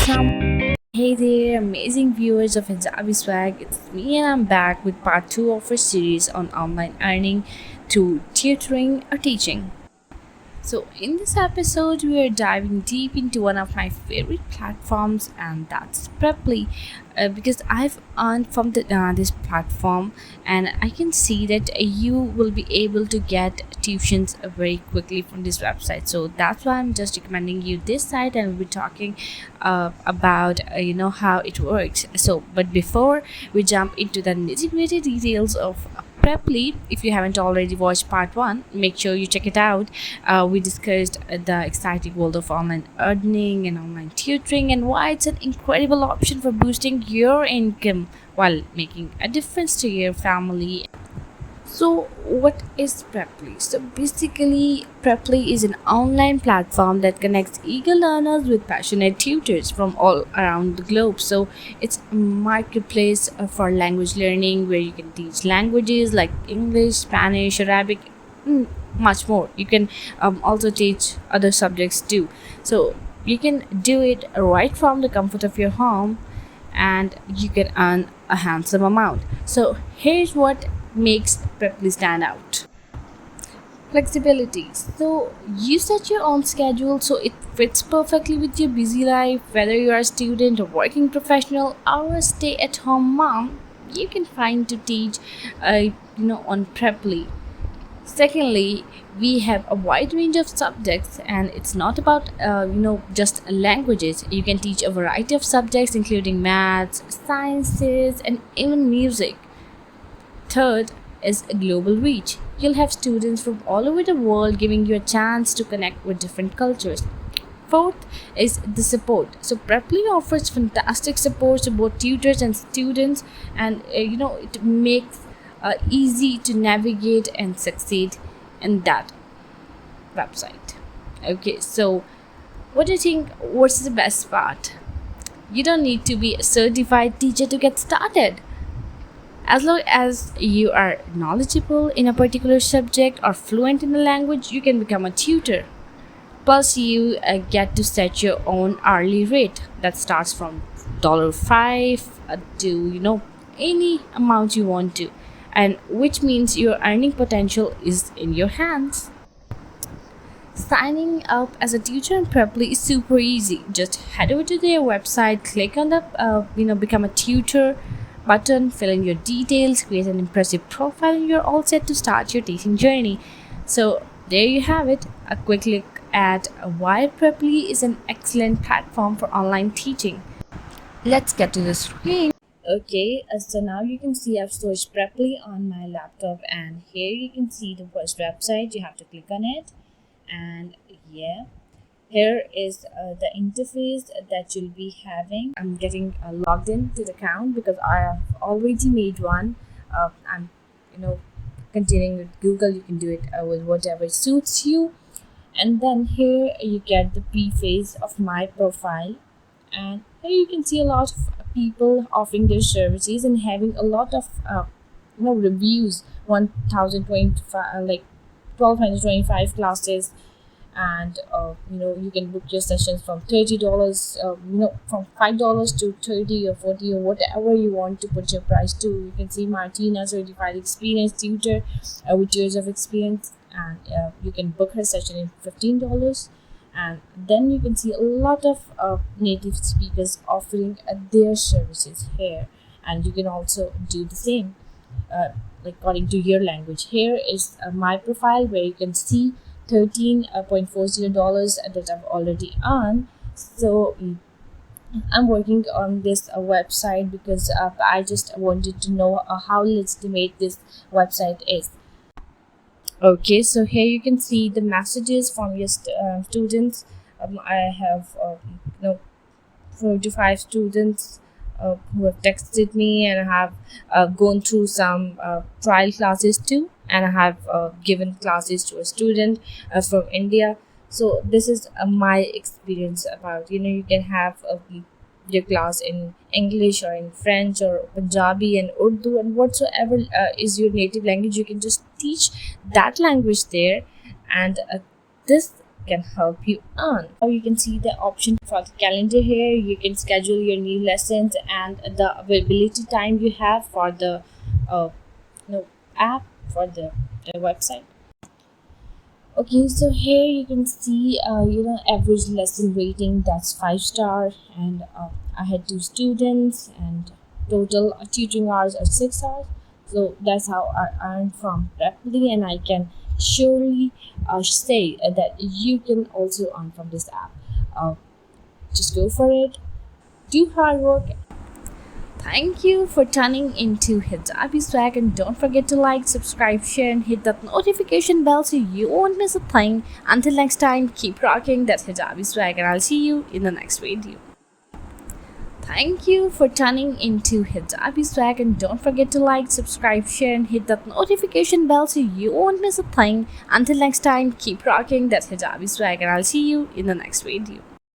Assalamu. Hey there, amazing viewers of Hijabi Swag. It's me, and I'm back with part 2 of our series on online earning through tutoring or teaching. So, in this episode, we are diving deep into one of my favorite platforms, and that's Preply. Because I've earned from this platform, and I can see that you will be able to get tuitions very quickly from this website. So that's why I'm just recommending you this site, and we'll be talking about how it works. So, but before we jump into the nitty-gritty details of Preply, if you haven't already watched part 1, make sure you check it out. We discussed the exciting world of online earning and online tutoring and why it's an incredible option for boosting your income while making a difference to your family. So, what is Preply? So, basically, Preply is an online platform that connects eager learners with passionate tutors from all around the globe. So, it's a marketplace for language learning where you can teach languages like English, Spanish, Arabic, much more. You can also teach other subjects too. So, you can do it right from the comfort of your home, and you can earn a handsome amount. So here's what makes Preply stand out. Flexibility. So you set your own schedule so it fits perfectly with your busy life. Whether you are a student, a working professional, or a stay-at-home mom, you can find to teach on Preply. Secondly, we have a wide range of subjects, and it's not about just languages. You can teach a variety of subjects including maths, sciences, and even music. Third is a global reach. You'll have students from all over the world, giving you a chance to connect with different cultures. Fourth is the support. So Preply offers fantastic support to both tutors and students, and it makes easy to navigate and succeed in that website. Okay, so what do you think? What's the best part? You don't need to be a certified teacher to get started. As long as you are knowledgeable in a particular subject or fluent in the language, you can become a tutor. Plus, you get to set your own hourly rate that starts from $5 to any amount you want to, and which means your earning potential is in your hands. Signing up as a teacher in Preply is super easy. Just head over to their website, click on the become a tutor button, fill in your details, create an impressive profile, and you're all set to start your teaching journey. So there you have it, a quick look at why Preply is an excellent platform for online teaching. Let's get to the screen. Okay, so now you can see I've searched Preply on my laptop, and here you can see the first website. You have to click on it, and yeah, here is the interface that you'll be having. I'm getting logged into the account because I have already made one. I'm continuing with Google. You can do it with whatever suits you. And then here you get the preface of my profile, and here you can see a lot of people offering their services and having a lot of reviews. 1025 like 1225 classes, and you can book your sessions from $30, from $5 to 30 or 40 or whatever you want to put your price to. You can see Martina, certified experienced tutor with years of experience, and you can book her session in $15. And then you can see a lot of native speakers offering their services here, and you can also do the same according to your language. Here is my profile where you can see $13.40 that I've already earned. So I'm working on this website because I just wanted to know how legitimate this website is. Okay, so here you can see the messages from your students. I have 45 students who have texted me, and I have gone through some trial classes too, and I have given classes to a student from India. So this is my experience about you can have your class in English or in French or Punjabi and Urdu and whatsoever is your native language. You can just teach that language there, and this can help you earn. Or you can see the option for the calendar here. You can schedule your new lessons and the availability time you have for the uh, app, for the website. Okay, so here you can see average lesson rating, that's 5 star, and I had 2 students, and total tutoring hours are 6 hours. So that's how I earn from Preply, and I can surely say that you can also earn from this app. Uh, just go for it, do hard work. Thank you for tuning into Hijabi Swag, and don't forget to like, subscribe, share, and hit that notification bell so you won't miss a thing. Until next time, keep rocking. That's Hijabi Swag, and I'll see you in the next video. Thank you for tuning into Hijabi Swag, and don't forget to like, subscribe, share, and hit that notification bell so you won't miss a thing. Until next time, keep rocking. That's Hijabi Swag, and I'll see you in the next video.